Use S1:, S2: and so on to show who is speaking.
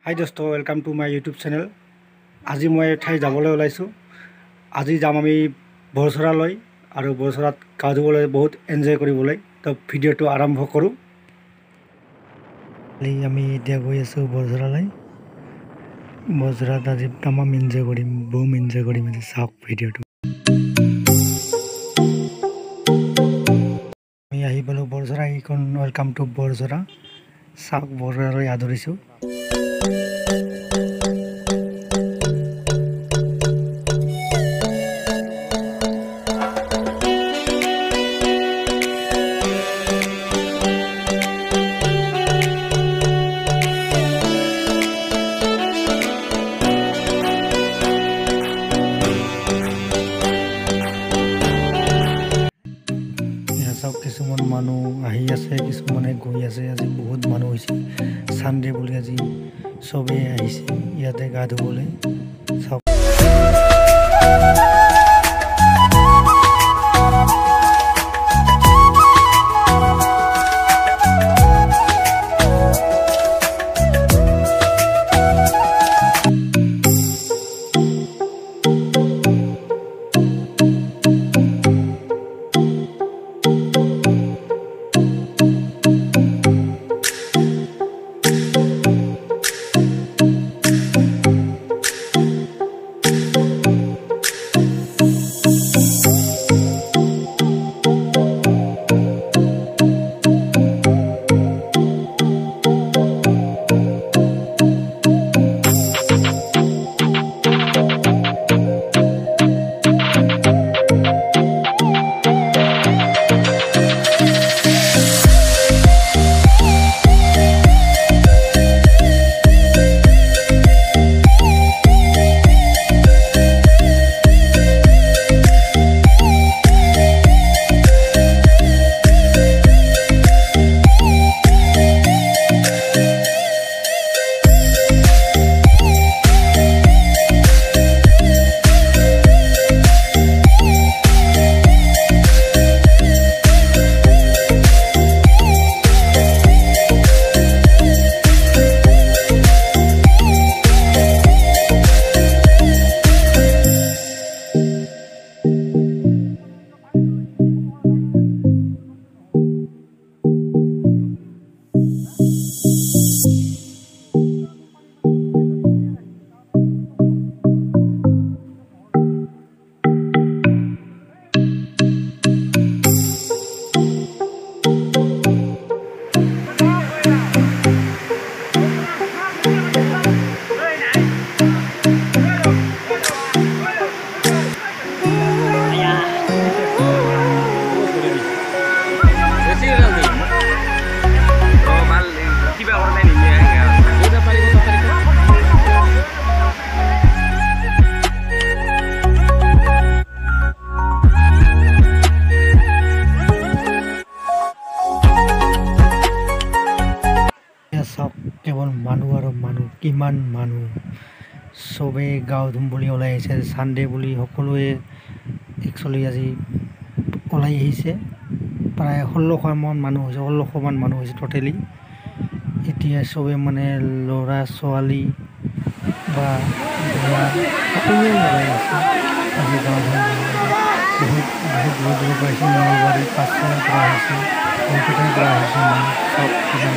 S1: হাই দোস্ত, welcome to my YouTube channel. আজি মই ঠাই যাবলৈ ওলাইছোঁ। আজি যাম আমি বৰচৰালৈ আৰু বৰচৰাত গা ধুবলৈ বহুত এনজয় কৰিবলৈ। তো ভিডিঅ'টো আৰম্ভ কৰোঁ। আমি এতিয়া গৈ আছোঁ বৰচৰালৈ। বৰচৰাত আজি তামাম এনজয় কৰিম, বহুত এনজয় কৰিম। আজি চাওক ভিডিঅ'টো। আমি আহি পালোঁ বৰচৰা। এইখন ওয়েলকাম টু বৰচৰা। চাওক বৰচৰালৈ আদৰিছোঁ। কিছুমান মানুহ আহি আছে, কিছুমানে গৈ আছে। আজি বহুত মানুহ হৈছে। ছানডে বুলি আজি চবেই আহিছে ইয়াতে গা ধুবলৈ। চাওক কেৱল মানুহ আৰু মানুহ, কিমান মানুহ। চবেই গাঁও ধুম বুলি ওলাই আহিছে। ছানডে বুলি সকলোৱে একচুৱেলি আজি ওলাই আহিছে। প্ৰায় 1600মান মানুহ হৈছে, 1600মান মানুহ হৈছে টোটেলি। এতিয়া চবেই মানে ল'ৰা ছোৱালী বা সকলোৱে ওলাই আহিছে আজি গাঁও ধুম বুলি। বহুত দূৰৰ দূৰৰ পৰা আহিছে। নলবাৰী, পাঠশালাৰ পৰা আহিছে, বৰপেটাৰ পৰা আহিছে। চব কিমান